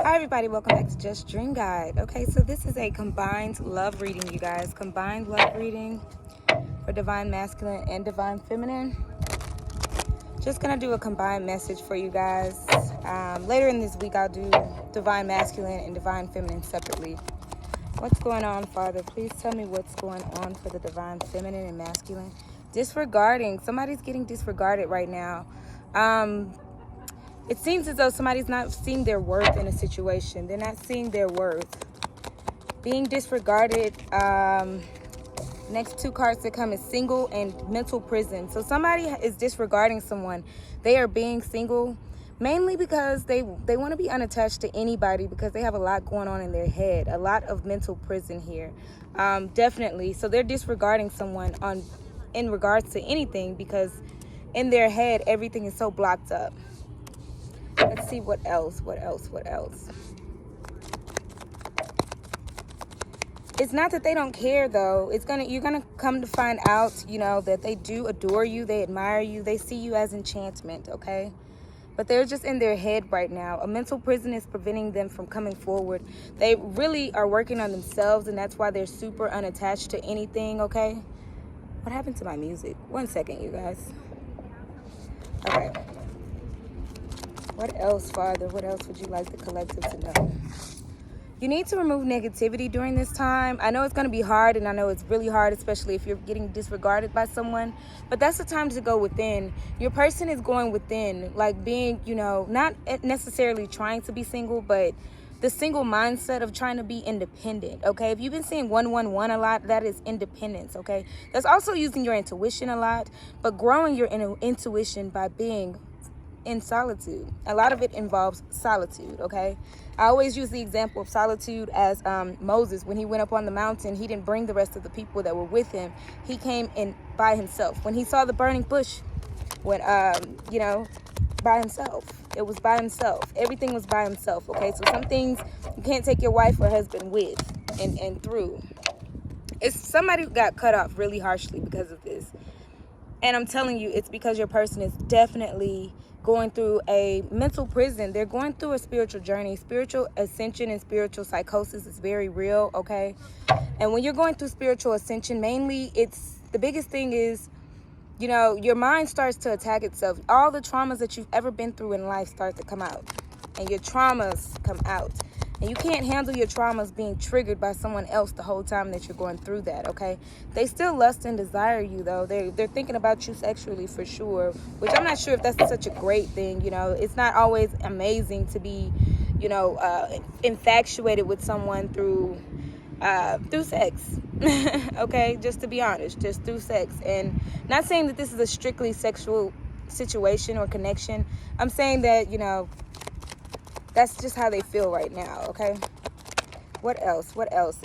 Hi everybody, welcome back to Just Dream Guide. Okay, so this is a combined love reading, you guys. Combined love reading for Divine Masculine and Divine Feminine. Just gonna do a combined message for you guys. Later in this week, I'll do Divine Masculine and Divine Feminine separately. What's going on, Father? Please tell me what's going on for the Divine Feminine and Masculine. Disregarding. Somebody's getting disregarded right now. It seems as though somebody's not seeing their worth in a situation. They're not seeing their worth. Being disregarded. Next two cards that come is single and mental prison. So somebody is disregarding someone. They are being single mainly because they want to be unattached to anybody because they have a lot going on in their head. A lot of mental prison here. Definitely. So they're disregarding someone in regards to anything because in their head, everything is so blocked up. Let's see what else. It's not that they don't care though. You're gonna come to find out, that they do adore you, they admire you, they see you as enchantment, okay? But they're just in their head right now. A mental prison is preventing them from coming forward. They really are working on themselves, and that's why they're super unattached to anything, okay? What happened to my music? 1 second, you guys. Okay. What else, Father? What else would you like the collective to know? You need to remove negativity during this time. I know it's going to be hard, and I know it's really hard, especially if you're getting disregarded by someone. But that's the time to go within. Your person is going within, like being, not necessarily trying to be single, but the single mindset of trying to be independent, okay? If you've been seeing 111 a lot, that is independence, okay? That's also using your intuition a lot, but growing your intuition by being in solitude. A lot of it involves solitude, okay? I always use the example of solitude as Moses. When he went up on the mountain, he didn't bring the rest of the people that were with him. He came in by himself. When he saw the burning bush, by himself. It was by himself. Everything was by himself, okay? So some things you can't take your wife or husband with and through. It's somebody who got cut off really harshly because of this. And I'm telling you, it's because your person is definitely going through a mental prison. They're going through a spiritual journey. Spiritual ascension and spiritual psychosis is very real, okay? And when you're going through spiritual ascension, mainly the biggest thing is, your mind starts to attack itself. All the traumas that you've ever been through in life start to come out. And your traumas come out. And you can't handle your traumas being triggered by someone else the whole time that you're going through that, okay? They still lust and desire you, though. They're thinking about you sexually for sure, which I'm not sure if that's such a great thing, It's not always amazing to be, infatuated with someone through sex, okay? Just to be honest, just through sex. And not saying that this is a strictly sexual situation or connection. I'm saying that, that's just how they feel right now, okay? What else?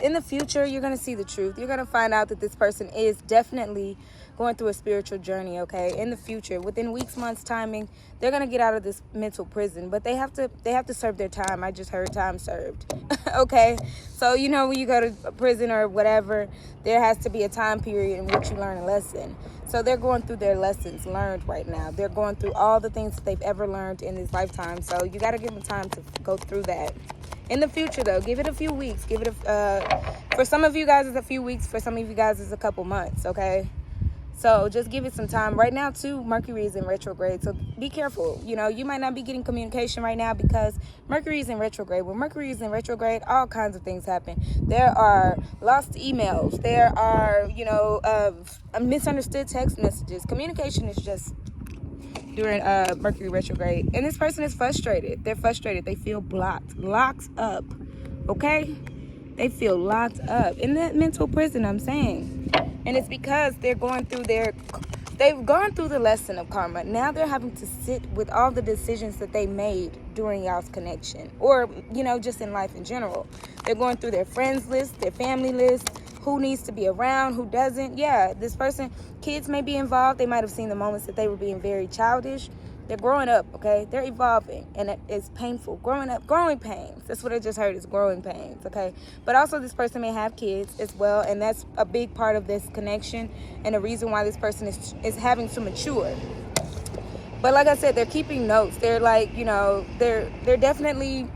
In the future, you're going to see the truth. You're going to find out that this person is definitely going through a spiritual journey, okay? In the future, within weeks, months timing, they're going to get out of this mental prison. But they have to serve their time. I just heard time served, okay? So, when you go to prison or whatever, there has to be a time period in which you learn a lesson. So they're going through their lessons learned right now. They're going through all the things that they've ever learned in this lifetime. So you got to give them time to go through that. In the future, though, give it a few weeks. For some of you guys, it's a few weeks. For some of you guys, it's a couple months, okay? So just give it some time. Right now, too, Mercury is in retrograde. So be careful. You might not be getting communication right now because Mercury is in retrograde. When Mercury is in retrograde, all kinds of things happen. There are lost emails. There are, misunderstood text messages. Communication is just during Mercury retrograde. And this person is frustrated. They're frustrated. They feel locked up. Okay? They feel locked up in that mental prison, I'm saying. And it's because they've gone through the lesson of karma. Now they're having to sit with all the decisions that they made during y'all's connection. Or, just in life in general. They're going through their friends list, their family list, who needs to be around, who doesn't. Yeah, this person, kids may be involved. They might have seen the moments that they were being very childish. They're growing up, okay? They're evolving, and it's painful. Growing pains. That's what I just heard is growing pains, okay? But also this person may have kids as well, and that's a big part of this connection and the reason why this person is having to mature. But like I said, they're keeping notes. They're like, they're definitely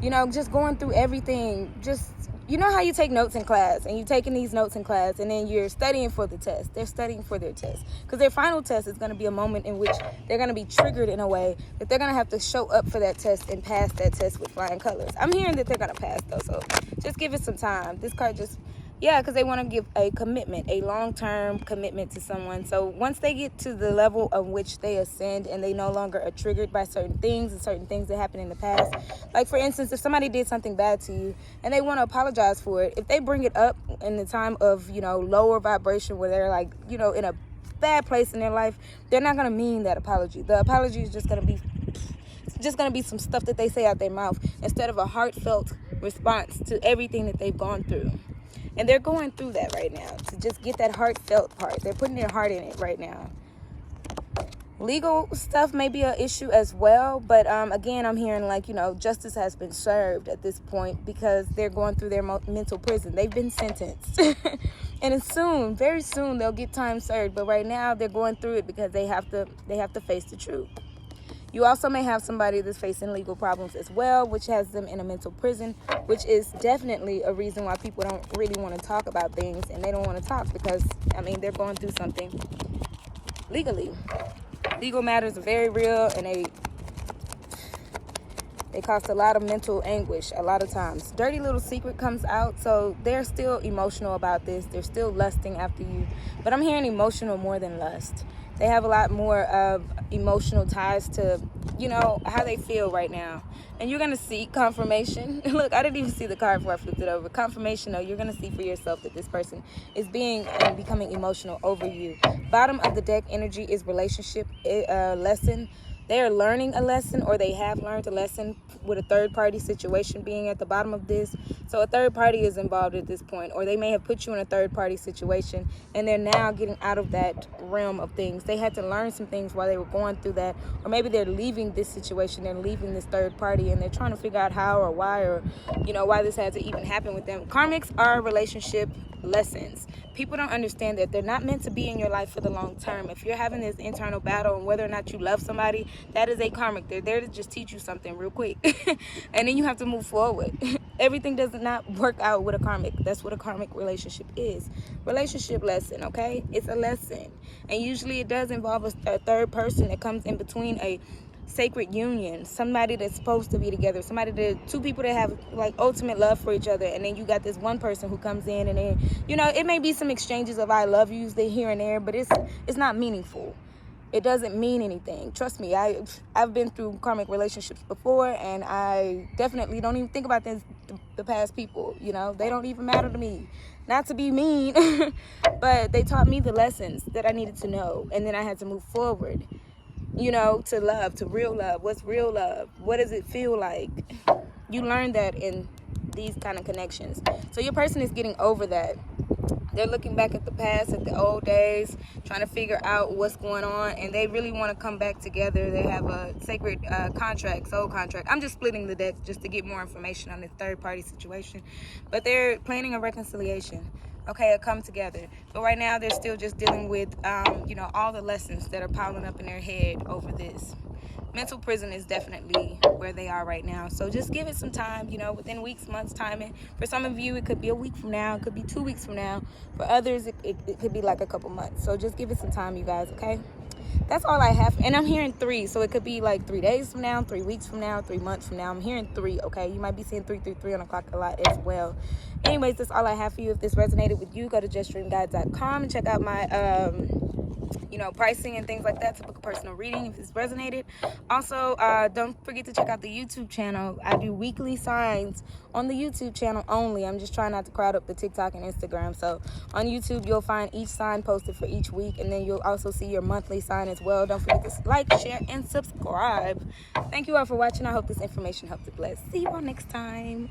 You know, just going through everything. Just, you know how you take notes in class, and you're taking these notes in class, and then you're studying for the test. They're studying for their test, because their final test is going to be a moment in which they're going to be triggered in a way that they're going to have to show up for that test and pass that test with flying colors. I'm hearing that they're going to pass, though, so just give it some time. This card just, yeah, because they want to give a commitment, a long-term commitment to someone. So once they get to the level of which they ascend and they no longer are triggered by certain things and certain things that happened in the past, like for instance, if somebody did something bad to you and they want to apologize for it, if they bring it up in the time of, you know, lower vibration where they're like, you know, in a bad place in their life, they're not going to mean that apology. The apology is just going to be some stuff that they say out their mouth instead of a heartfelt response to everything that they've gone through. And they're going through that right now, to just get that heartfelt part. They're putting their heart in it right now. Legal stuff may be an issue as well, but again, I'm hearing like, you know, justice has been served at this point because they're going through their mental prison. They've been sentenced. And soon, very soon, they'll get time served. But right now, they're going through it because they have to face the truth. You also may have somebody that's facing legal problems as well, which has them in a mental prison, which is definitely a reason why people don't really want to talk about things, and they don't want to talk because, I mean, they're going through something legally. Legal matters are very real, and they cause a lot of mental anguish a lot of times. Dirty little secret comes out, so they're still emotional about this. They're still lusting after you, but I'm hearing emotional more than lust. They have a lot more of emotional ties to, you know, how they feel right now. And you're going to see confirmation. Look, I didn't even see the card before I flipped it over. Confirmation, though, you're going to see for yourself that this person is being and becoming emotional over you. Bottom of the deck energy is relationship lesson. They are learning a lesson, or they have learned a lesson with a third-party situation being at the bottom of this. So a third party is involved at this point, or they may have put you in a third-party situation, and they're now getting out of that realm of things. They had to learn some things while they were going through that, or maybe they're leaving this situation, they're leaving this third party, and they're trying to figure out how or why, or, you know, why this had to even happen with them. Karmics are relationship lessons. People don't understand that they're not meant to be in your life for the long term. If you're having this internal battle on whether or not you love somebody, that is a karmic. They're there to just teach you something real quick. And then you have to move forward. Everything does not work out with a karmic. That's what a karmic relationship is. Relationship lesson, okay? It's a lesson. And usually it does involve a third person that comes in between a sacred union, somebody that's supposed to be together, two people that have like ultimate love for each other, and then you got this one person who comes in, and then, you know, it may be some exchanges of I love yous there here and there, but it's not meaningful. It doesn't mean anything. Trust me, I've been through karmic relationships before, and I definitely don't even think about the past people. You know, they don't even matter to me. Not to be mean, but they taught me the lessons that I needed to know, and then I had to move forward. You know, to love, to real love. What's real love? What does it feel like? You learn that in these kind of connections. So your person is getting over that. They're looking back at the past, at the old days, trying to figure out what's going on, and they really want to come back together. They have a sacred contract, soul contract. I'm just splitting the deck just to get more information on this third-party situation. But they're planning a reconciliation. Okay, a come together. But right now, they're still just dealing with, you know, all the lessons that are piling up in their head over this. Mental prison is definitely where they are right now. So just give it some time, you know, within weeks, months, timing. For some of you, it could be a week from now. It could be 2 weeks from now. For others, it could be like a couple months. So just give it some time, you guys, okay? That's all I have. And I'm hearing 3. So it could be like 3 days from now, 3 weeks from now, 3 months from now. I'm hearing 3, okay? You might be seeing 333 on the clock a lot as well. Anyways, that's all I have for you. If this resonated with you, go to JustDreamGuides.com and check out my you know, pricing and things like that to book a personal reading if it's resonated. Also, don't forget to check out the YouTube channel. I do weekly signs on the YouTube channel only. I'm just trying not to crowd up the TikTok and Instagram. So on YouTube, you'll find each sign posted for each week, and then you'll also see your monthly sign as well. Don't forget to like, share, and subscribe. Thank you all for watching. I hope this information helped to bless. See you all next time.